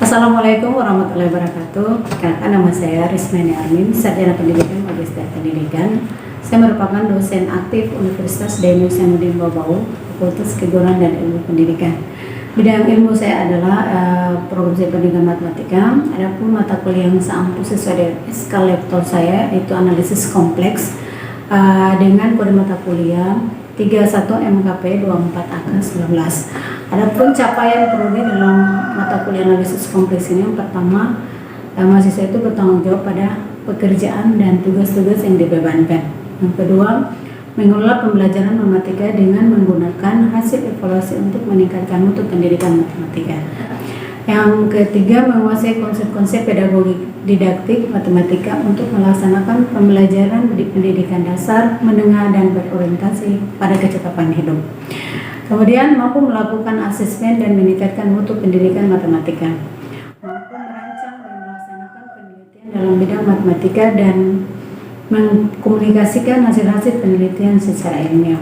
Assalamualaikum warahmatullahi wabarakatuh. Perkenalkan, nama saya Rismani Armin, Sarjana Pendidikan Magister Pendidikan. Saya merupakan dosen aktif Universitas Dainu Sanudin Bawabau, Fakultas Keguruan dan Ilmu Pendidikan. Bidang ilmu saya adalah program studi pendidikan matematika. Adapun mata kuliah yang saya ampu sesuai dengan SK Lektor saya yaitu analisis kompleks dengan kode mata kuliah 31 MKP 24 AK 19. Adapun capaian prodi dalam mata kuliah analisis kompleks ini, yang pertama, mahasiswa itu bertanggung jawab pada pekerjaan dan tugas-tugas yang dibebankan. Yang kedua, mengelola pembelajaran matematika dengan menggunakan hasil evaluasi untuk meningkatkan mutu pendidikan matematika. Yang ketiga, menguasai konsep-konsep pedagogi didaktik matematika untuk melaksanakan pembelajaran di pendidikan dasar, menengah, dan berorientasi pada kecerdasan hidup. Kemudian, mampu melakukan asesmen dan meningkatkan mutu pendidikan matematika. Mampu merancang dan melaksanakan penelitian dalam bidang matematika dan mengkomunikasikan hasil-hasil penelitian secara ilmiah.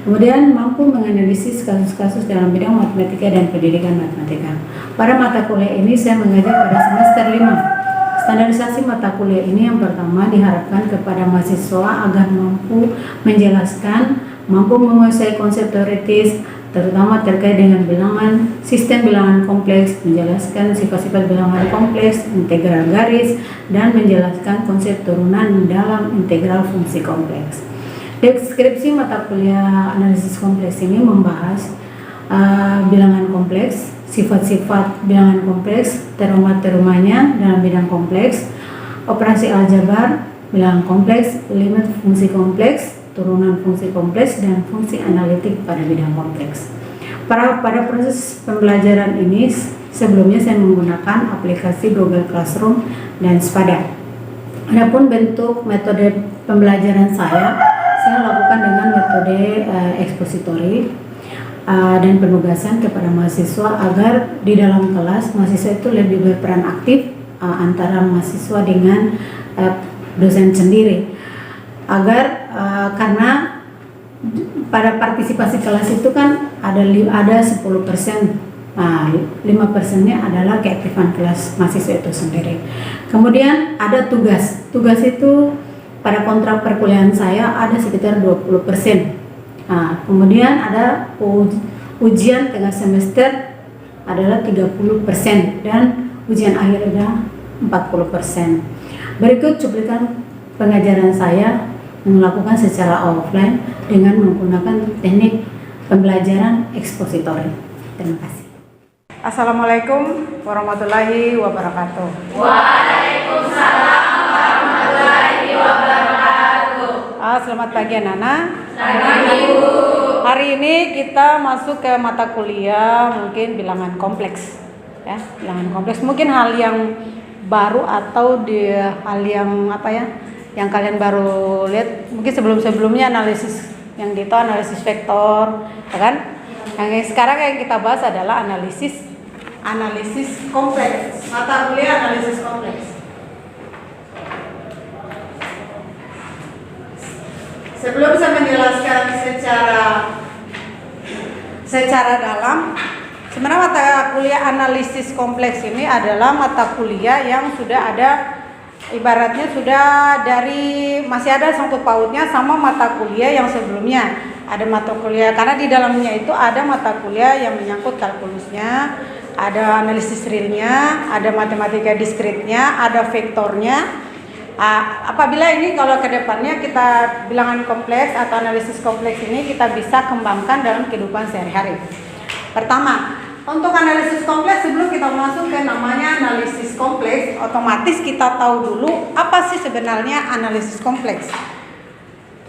Kemudian, mampu menganalisis kasus-kasus dalam bidang matematika dan pendidikan matematika. Pada mata kuliah ini saya mengajar pada semester 5. Standarisasi mata kuliah ini yang pertama diharapkan kepada mahasiswa agar mampu menjelaskan, mampu menguasai konsep teoritis, terutama terkait dengan bilangan, sistem bilangan kompleks, menjelaskan sifat-sifat bilangan kompleks, integral garis, dan menjelaskan konsep turunan dalam integral fungsi kompleks. Deskripsi mata kuliah analisis kompleks ini membahas bilangan kompleks, sifat-sifat bilangan kompleks, teorema-teoremanya dalam bidang kompleks, operasi aljabar, bilangan kompleks, limit fungsi kompleks, turunan fungsi kompleks, dan fungsi analitik pada bidang kompleks. Pada proses pembelajaran ini, sebelumnya saya menggunakan aplikasi Google Classroom dan Spada. Adapun bentuk metode pembelajaran saya lakukan dengan metode ekspositori dan penugasan kepada mahasiswa agar di dalam kelas mahasiswa itu lebih berperan aktif antara mahasiswa dengan dosen sendiri, agar karena pada partisipasi kelas itu kan ada 10%, 5%-nya adalah keaktifan kelas mahasiswa itu sendiri. Kemudian ada tugas itu pada kontrak perkuliahan saya ada sekitar 20%. Kemudian ada ujian tengah semester adalah 30% dan ujian akhir ada 40%. Berikut cuplikan pengajaran saya melakukan secara offline dengan menggunakan teknik pembelajaran ekspositori. Terima kasih. Assalamualaikum warahmatullahi wabarakatuh. Waalaikumsalam warahmatullahi wabarakatuh. Selamat pagi anak-anak. Selamat pagi, Bu. Hari ini kita masuk ke mata kuliah mungkin bilangan kompleks. Ya, bilangan kompleks mungkin hal yang baru atau hal yang yang kalian baru lihat. Mungkin sebelumnya analisis yang itu analisis vektor, ya kan? Yang sekarang yang kita bahas adalah analisis kompleks. Mata kuliah analisis kompleks. Sebelum saya menjelaskan secara dalam, sebenarnya mata kuliah analisis kompleks ini adalah mata kuliah yang sudah ada, ibaratnya sudah masih ada sangkut pautnya sama mata kuliah yang sebelumnya. Ada mata kuliah, karena di dalamnya itu ada mata kuliah yang menyangkut kalkulusnya, ada analisis realnya, ada matematika diskritnya, ada vektornya. Apabila ini kalau ke depannya kita bilangan kompleks atau analisis kompleks ini kita bisa kembangkan dalam kehidupan sehari-hari. Pertama, untuk analisis kompleks, sebelum kita masuk ke namanya analisis kompleks, otomatis kita tahu dulu apa sih sebenarnya analisis kompleks.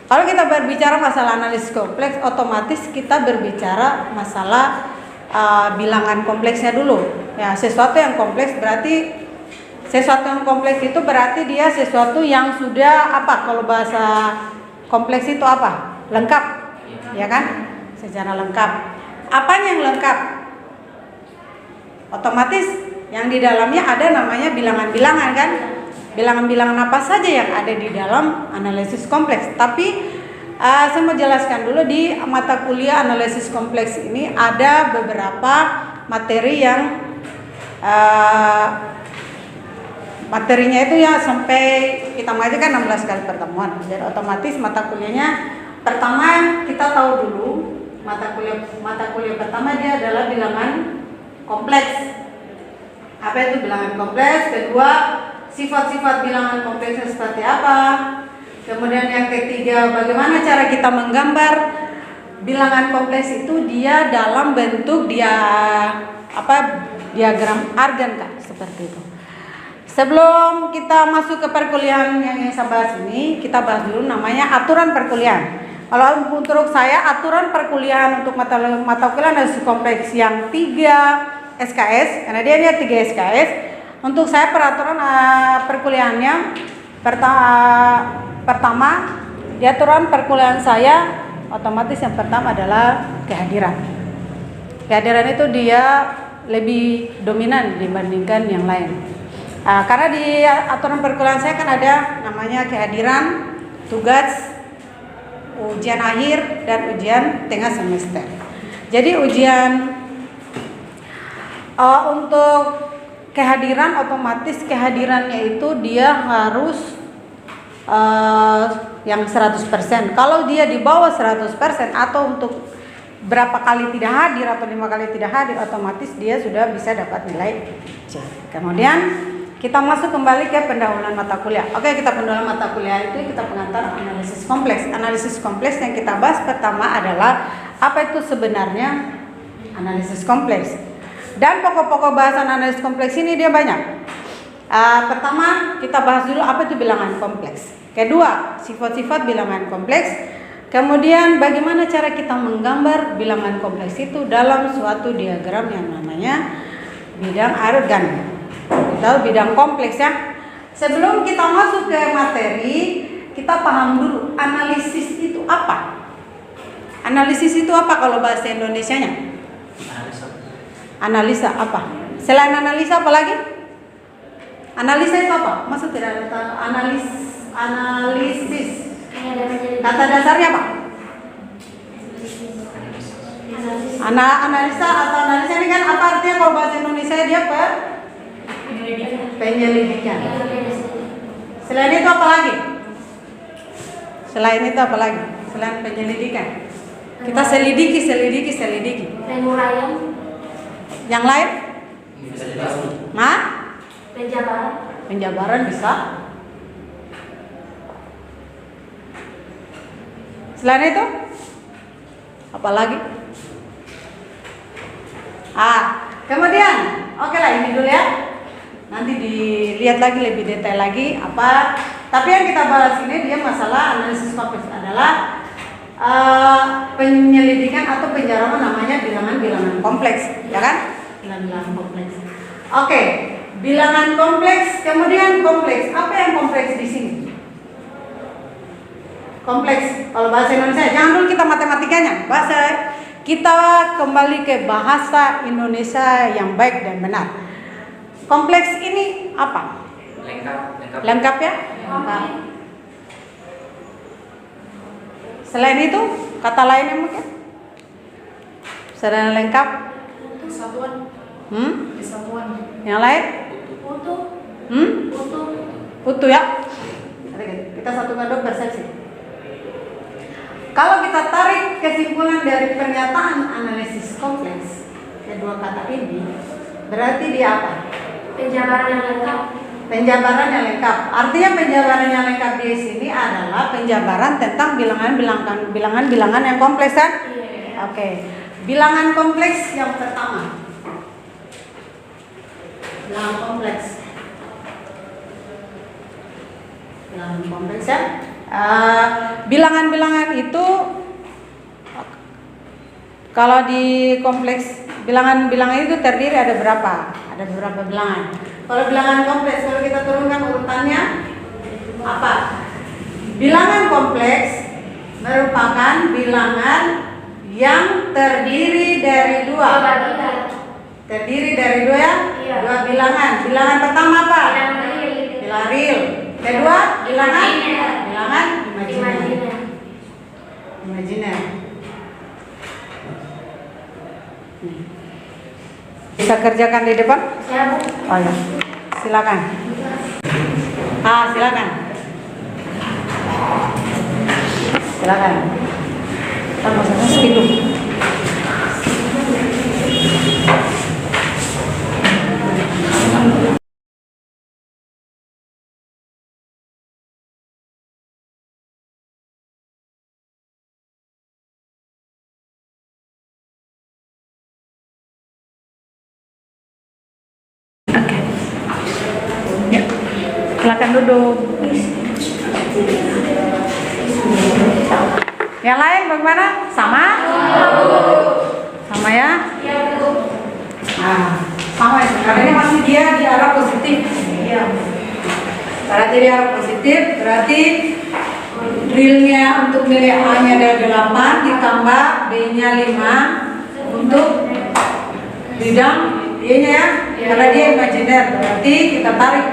Kalau kita berbicara masalah analisis kompleks, otomatis kita berbicara masalah bilangan kompleksnya dulu. Ya, sesuatu yang kompleks berarti itu berarti dia sesuatu yang sudah kalau bahasa kompleks itu apa? Lengkap, ya kan? Secara lengkap. Apa yang lengkap? Otomatis yang di dalamnya ada namanya bilangan-bilangan kan? Bilangan-bilangan apa saja yang ada di dalam analisis kompleks. Tapi saya mau jelaskan dulu di mata kuliah analisis kompleks ini ada beberapa materi yang materinya itu ya sampai kita mengajarkan 16 kali pertemuan. Jadi otomatis mata kuliahnya pertama kita tahu dulu mata kuliah pertama dia adalah bilangan kompleks. Apa itu bilangan kompleks? Kedua, sifat-sifat bilangan kompleksnya seperti apa? Kemudian yang ketiga, bagaimana cara kita menggambar bilangan kompleks itu dia dalam bentuk diagram Argand kah? Seperti itu. Sebelum kita masuk ke perkuliahan yang saya bahas ini, kita bahas dulu namanya aturan perkuliahan. Kalau untuk saya aturan perkuliahan untuk mata kuliah analisis kompleks yang 3 SKS, karena dia 3 SKS. Untuk saya peraturan perkuliahannya pertama di aturan perkuliahan saya otomatis yang pertama adalah kehadiran. Kehadiran itu dia lebih dominan dibandingkan yang lain. Karena di aturan perkuliahan saya kan ada namanya kehadiran, tugas, ujian akhir dan ujian tengah semester. Jadi untuk kehadiran otomatis kehadirannya itu dia harus yang 100%. Kalau dia di bawah 100% atau untuk berapa kali tidak hadir atau 5 kali tidak hadir, otomatis dia sudah bisa dapat nilai C. Kemudian kita masuk kembali ke pendahuluan mata kuliah. Oke, kita pendahuluan mata kuliah itu kita pengantar analisis kompleks. Analisis kompleks yang kita bahas pertama adalah apa itu sebenarnya analisis kompleks. Dan pokok-pokok bahasan analisis kompleks ini dia banyak. Pertama, kita bahas dulu apa itu bilangan kompleks. Kedua, sifat-sifat bilangan kompleks. Kemudian bagaimana cara kita menggambar bilangan kompleks itu dalam suatu diagram yang namanya bidang Argand atau bidang kompleks ya. Sebelum kita masuk ke materi, kita paham dulu analisis itu apa. Analisis itu apa kalau bahasa Indonesianya? Analisa apa? Selain analisa apa lagi? Analisa itu apa? Maksud tidak ada analisis. Kata dasarnya apa? Analisa atau analisa ini kan apa artinya kalau bahasa Indonesia dia penyelidikan. Selain itu apa lagi? Selain penyelidikan. Kita selidiki. Penguraian. Yang lain? Penjabaran. Penjabaran bisa. Selain itu, apa lagi? Kemudian, oke lah ini dulu ya. Nanti dilihat lagi lebih detail lagi apa. Tapi yang kita bahas ini dia masalah analisis kompleks adalah penyelidikan atau penjaraman namanya bilangan-bilangan kompleks, ya kan? Bilangan kompleks. Oke, bilangan kompleks, kemudian kompleks. Apa yang kompleks di sini? Kompleks. Kalau bahasa Indonesia, jangan dulu kita matematikanya. Kita kembali ke bahasa Indonesia yang baik dan benar. Kompleks ini apa? Lengkap ya? Lengkap. Selain itu, kata lainnya mungkin? Selain lengkap? Kesatuan. Kesatuan. Yang lain? Utuh. Utuh ya? Kita satukan dulu persepsi. Kalau kita tarik kesimpulan dari pernyataan analisis kompleks kedua kata ini, berarti dia apa? Penjabaran yang lengkap. Penjabaran yang lengkap. Artinya penjabaran yang lengkap di sini adalah penjabaran tentang bilangan-bilangan yang kompleks kan? Iya. Oke. Bilangan kompleks yang pertama. Bilangan kompleks. Bilangan kompleks ya. Bilangan-bilangan itu kalau di kompleks bilangan-bilangan itu terdiri ada berapa? Ada beberapa bilangan. Kalau bilangan kompleks, kalau kita turunkan urutannya apa? Bilangan kompleks merupakan bilangan yang terdiri dari dua. Terdiri dari dua ya? Iya. Dua bilangan. Bilangan pertama apa? Bilangan real. Kedua bilangan imajiner. Bisa kerjakan di depan? Ya, Bu. Oh ya, silakan. Silakan. Silakan. Maksudnya speed. Ya, silakan duduk. Yang lain bagaimana? Sama? Sama ya? Nah, sama ya. Karena ini masih dia di arah positif. Iya. Berarti di arah positif, berarti realnya untuk nilai A-nya ada 8 ditambah B-nya 5 untuk bidang Y-nya ya. Karena dia imajiner, berarti kita tarik.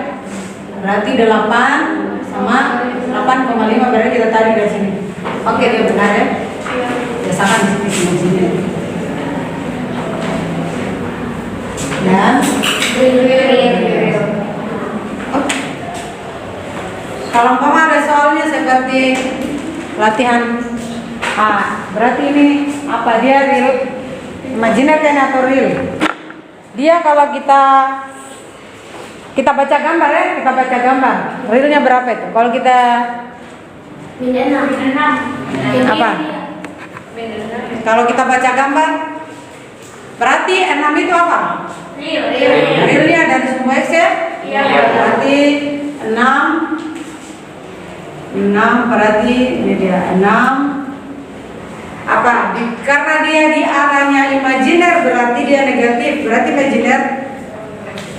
Berarti 8 sama 8,5 berarti kita tarik dari sini. Oke, dia benar ya. Biasakan di sini. Dan kalau umpama ada soalnya seperti latihan berarti ini apa dia real imajiner kan atau real? Dia kalau kita baca gambar ya, kita baca gambar. Realnya berapa itu? Kalau kita apa? Kalau kita baca gambar, berarti 6 itu apa? Realnya dari semua X ya? Berarti 6 berarti ini dia 6 apa? Karena dia di arahnya imajiner berarti dia negatif. Berarti imajiner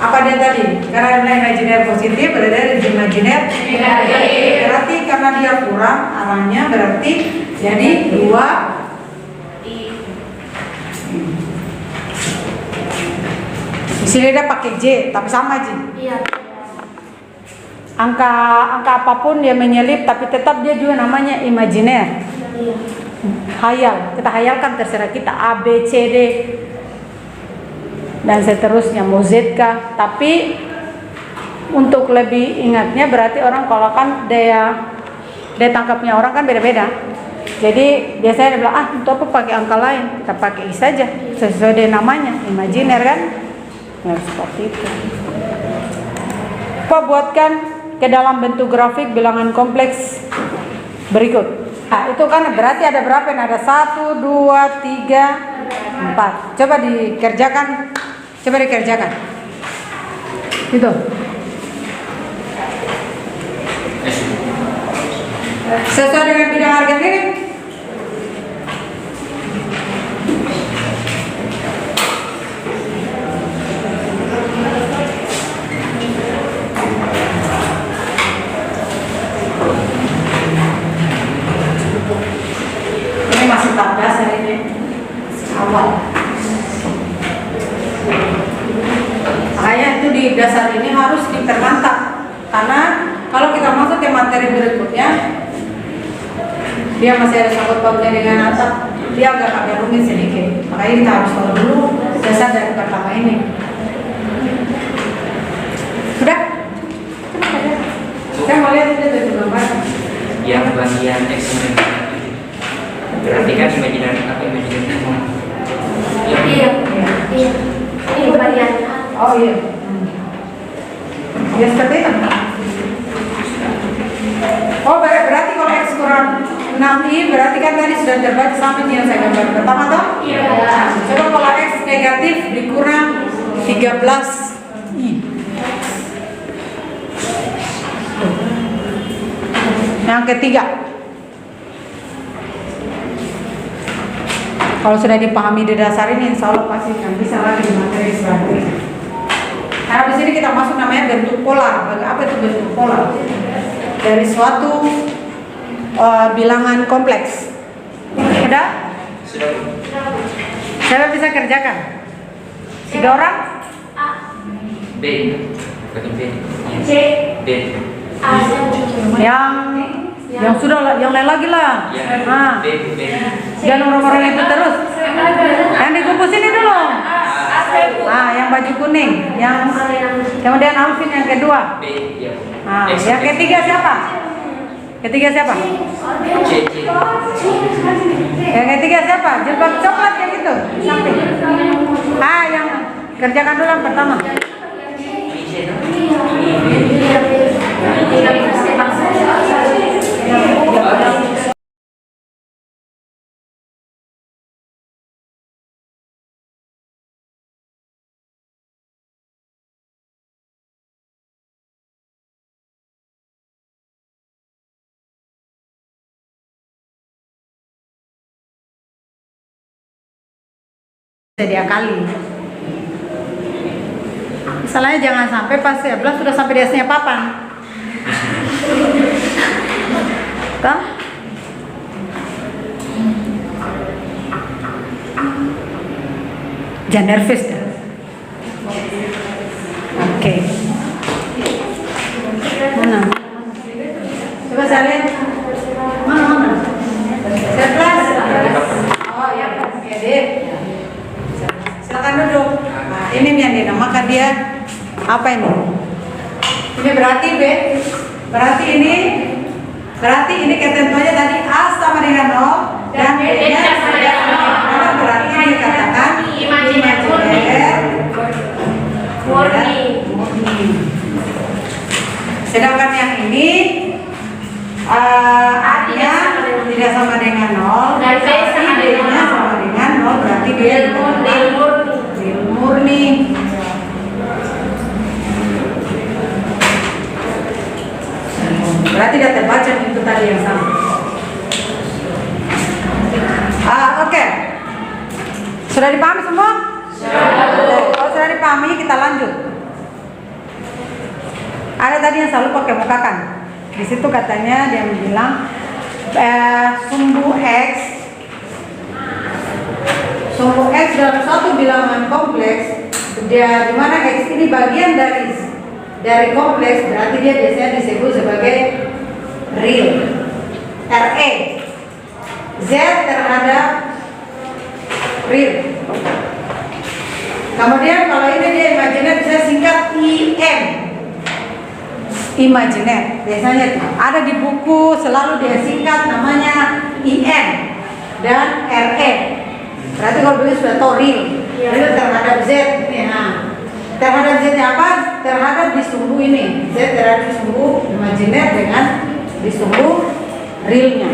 apa dia tadi? Karena imajiner positif berarti imajiner negatif. Berarti karena dia kurang arahnya berarti jadi 2. Di sini dia pakai J tapi sama J. Iya. Angka apapun dia menyelip tapi tetap dia juga namanya imajiner. Hayal, kita hayalkan terserah kita A, B, C, D dan seterusnya mau Z kah. Tapi untuk lebih ingatnya berarti orang kalau kan daya tangkapnya orang kan beda-beda. Jadi biasanya dia bilang untuk apa pakai angka lain, kita pakai I saja sesuai dengan namanya imajiner kan. Ya seperti itu. Pak buatkan ke dalam bentuk grafik bilangan kompleks berikut. Itu kan berarti ada berapa? Ada 1, 2, 3, 4. Coba dikerjakan. Itu. Sesuai dengan bidang harga diri. Ini masih tahap dasar ini awal. Makanya itu di dasar ini harus dipermantap karena kalau kita masuk ke materi berikutnya dia masih ada sangkut pautnya dengan atap, dia agak rumit sedikit. Makanya kita harus tahu dulu dasar dari pertama ini. Sudah? Saya mau lihat itu dari gambar. Yang bagian X berarti kan imajiner apa imajiner semua. Iya. Ini bagian A. Oh iya. Ya seperti itu. Oh berarti kalau X kurang 6i berarti kan tadi sudah terbaca sama yang saya gambar pertama toh? Iya. Coba kalau X negatif dikurang 13i. Yang ketiga, kalau sudah dipahami di dasar ini, insya Allah pasti akan bisa lagi di materi selanjutnya. Karena di sini kita masuk namanya bentuk polar. Apa itu bentuk polar? Dari suatu bilangan kompleks. Sudah? Sudah. Siapa bisa kerjakan? 3 orang? A. B. Bukan B. C. B. A. Yang sudah yang lain lagi lah. Ya. Nah, B. jangan orang-orang itu terus. Yang dikumpul sini dulu. Nah, yang baju kuning, yang kemudian Alvin yang kedua. B. Ya. Nah, X, yang X. ketiga siapa? Ketiga siapa? C. C. Yang ketiga siapa? Jilbab coklat yang itu, samping. Ah, yang kerjakan dulu yang pertama. Ini C. Dia kali. Misalnya jangan sampai pas 11 sudah sampai di S-nya papan. Toh? Jangan nervous dah. Oke. Mana? Coba saya lihat. Mana? Sebelas. Oh ya, oke deh. Silakan duduk. Nah, ini yang dinamakan dia apa ini? Ini berarti B. Berarti ini ketentuannya tadi A sama dengan 0 dan B-nya sama dengan 0. Berarti dikatakan imajiner murni. Sedangkan yang ini A-nya tidak sama dengan 0 dan B-nya sama dengan 0, berarti dia murni. Berarti dia terbaca itu tadi yang sama. Oke. Sudah dipahami semua? Kalau sudah dipahami kita lanjut. Ada tadi yang selalu pakai mukakan. Di situ katanya dia bilang sumbu X dalam suatu bilangan kompleks, dia di mana X ini bagian dari kompleks, berarti dia biasanya disebut sebagai real. RE Z terhadap real. Kemudian kalau ini dia imajiner, bisa singkat IM. Imajiner biasanya ada di buku, selalu dia singkat namanya IM dan RE. Berarti kalau dulu sudah tahu real terhadap Z. Nah, terhadap Z-nya apa? Terhadap di sumbu ini. Z terhadap di sumbu imajiner dengan di sumbu realnya.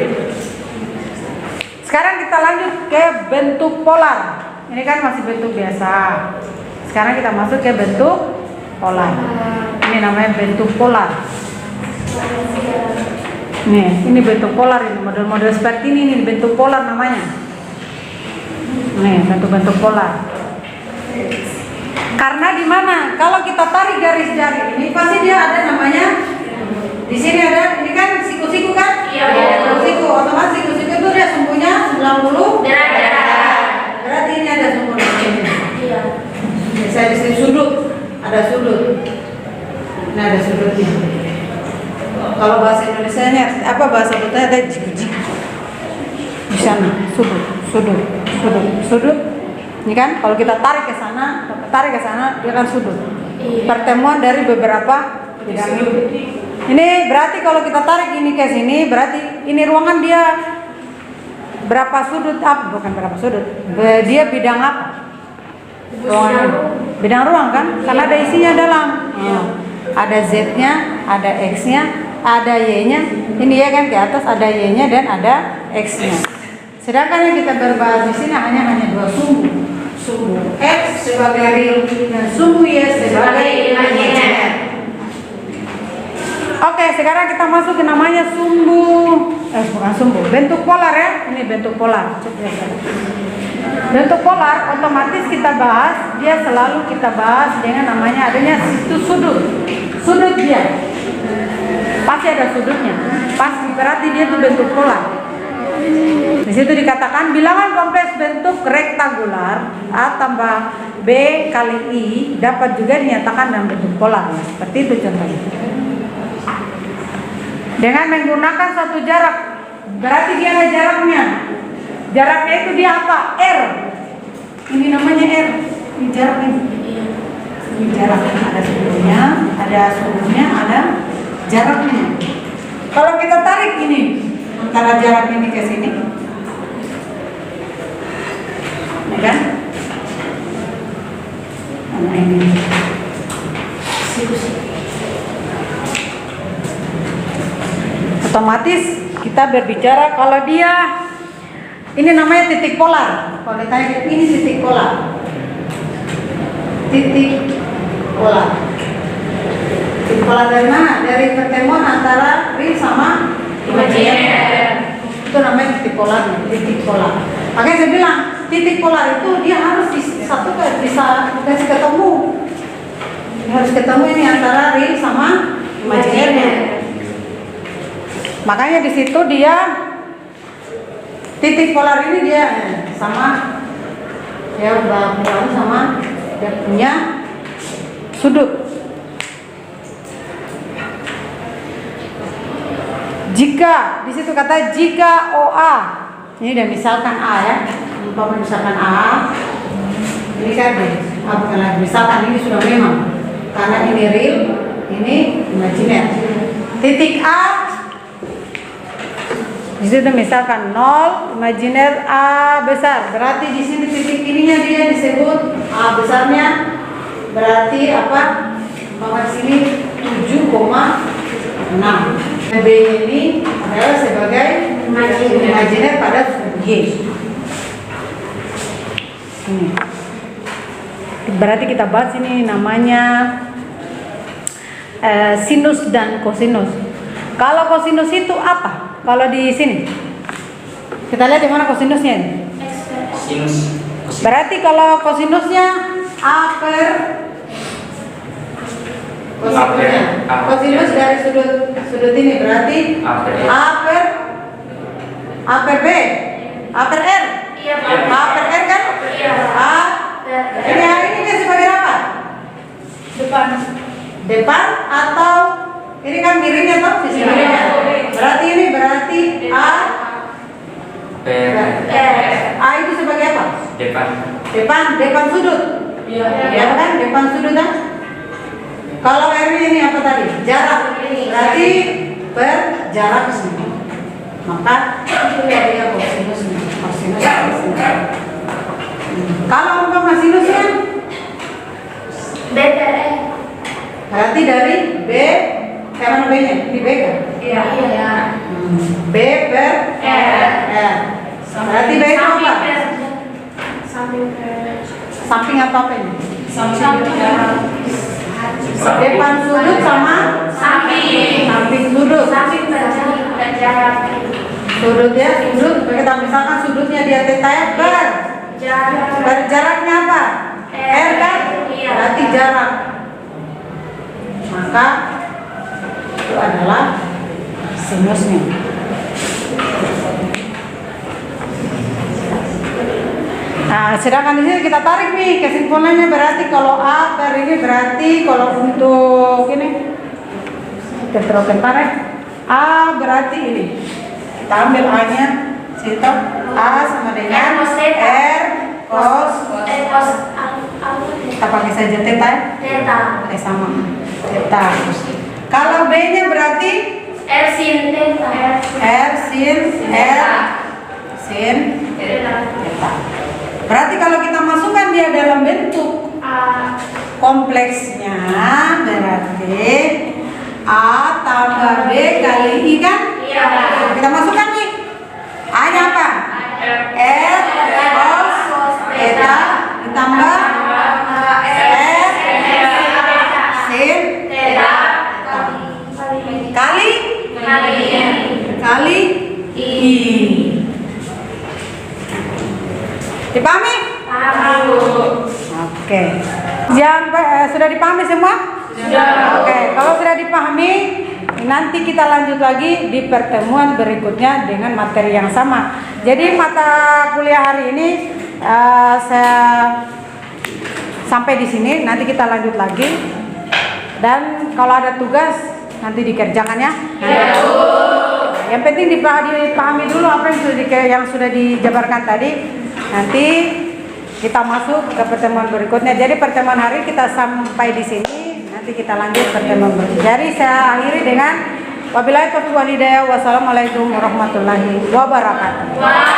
Sekarang kita lanjut ke bentuk polar. Ini kan masih bentuk biasa. Sekarang kita masuk ke bentuk polar. Ini namanya bentuk polar. Nih, ini bentuk polar ini. Model-model seperti ini bentuk polar namanya. Nih, bentuk-bentuk polar. Karena di mana? Kalau kita tarik garis jari ini pasti dia ada namanya. Di sini ada, ini kan siku-siku kan? Iya. Siku, otomatis siku-siku itu dia sumbunya 90 derajat. Berarti ini ada sumbu di sini. Iya. Misalnya di sini sudut, ada sudut. Nah, ada sudutnya. Kalau bahasa Indonesianya apa bahasa betulnya ada jiku-jiku. Di sana sudut. Ini kan kalau kita tarik ke sana dia kan sudut. Pertemuan dari beberapa bidang ini. Ini berarti kalau kita tarik ini ke sini, berarti ini ruangan dia berapa sudut apa? Bukan berapa sudut. Dia bidang apa? Ruangan. Bidang ruang kan? Karena ada isinya dalam. Ada Z-nya, ada X-nya, ada Y-nya. Ini ya kan ke atas ada Y-nya dan ada X-nya. Sedangkan yang kita berbahas di sini hanya dua sumbu. Sumbu X sebagai real dan sumbu Y sebagai imajiner. Oke, sekarang kita masuk ke namanya bukan sumbu, bentuk polar ya. Ini bentuk polar. Bentuk polar otomatis kita bahas, dia selalu kita bahas dengan namanya adanya situ sudut dia. Pasti ada sudutnya. Pasti berarti dia itu bentuk polar. Di situ dikatakan bilangan kompleks bentuk rektangular A tambah B kali I dapat juga dinyatakan dalam bentuk polar. Seperti itu contohnya. Dengan menggunakan suatu jarak, berarti dia ada jaraknya. Jaraknya itu dia apa? R. Ini namanya R. Ini jarak nih. Ini jaraknya ada sudutnya, ada sudutnya, ada jaraknya. Kalau kita tarik ini antara jarak ini ke sini, ya kan? Nah ini. Otomatis kita berbicara kalau dia ini namanya titik polar. Kalau ditanya ini titik polar. Titik polar. Titik polar dari mana? Dari pertemuan antara real sama imajiner. Itu namanya titik polar. Titik polar. Makanya saya bilang titik polar itu dia harus disatukan, bisa ketemu. Harus ketemu ini antara real sama imajinernya. Makanya di situ dia titik polar ini dia sama ya berlalu sama dia punya sudut. Jika di situ kata jika OA, ini udah misalkan A ya, misalkan A, ini kan bukan lagi misalkan ini sudah memang karena ini real, ini imajiner. Titik A di situ misalkan 0, imajiner A besar, berarti di sini titik ininya dia disebut A besarnya, berarti apa? Bahwa di sini 7,6. B ini adalah sebagai imajiner pada sudut Y. Ini. Berarti kita bahas ini namanya sinus dan kosinus. Kalau kosinus itu apa? Kalau di sini, kita lihat di mana kosinusnya ini. Sinus. Berarti kalau kosinusnya A per kosinus dari sudut ini berarti A per B, A per R. Iya, A per R kan? A. Ini dia sebagai apa? Depan atau ini kan miringnya toh sisi miringnya. Berarti A A itu sebagai apa? Depan sudut. Ya kan? Depan sudut kan? Kalau R ini apa tadi? Jarak. Berarti per jarak sini. Maka itu dia kosinusnya. Kalau umpama sinusnya B per E. berarti dari B mana B-nya? Di B kan? Iya. B per R. Berarti B itu apa? Samping atau apa ini? Depan sudut sama samping sudut. Sudutnya kita misalkan sudutnya dia theta ya jaraknya apa? R kan? Berarti jarak. Maka itu adalah sinusnya. Nah, sedangkan di sini kita tarik nih kesimpulannya, berarti kalau A per ini berarti kalau untuk ini kita tarik A berarti ini. Kita ambil A-nya, situ A sama dengan R cos. Kita pakai saja theta. Sama theta. Kalau B-nya berarti R sin theta. R sin theta. Berarti kalau kita masukkan dia dalam bentuk kompleksnya berarti A tambah B kali I kan? Iya. Kita masukkan nih. A-nya apa? R cos theta ditambah R sin Theta kali I. Dipahami? Oke. Sudah dipahami semua? Sudah. Oke, kalau sudah dipahami, nanti kita lanjut lagi di pertemuan berikutnya dengan materi yang sama. Jadi mata kuliah hari ini saya sampai di sini. Nanti kita lanjut lagi. Dan kalau ada tugas nanti dikerjakan ya. Yang penting dipahami dulu apa yang sudah dijabarkan tadi. Nanti kita masuk ke pertemuan berikutnya. Jadi pertemuan hari kita sampai di sini. Nanti kita lanjut pertemuan berikutnya. Jadi saya akhiri dengan wabillahi taufiq wal hidayah. Wassalamualaikum warahmatullahi wabarakatuh.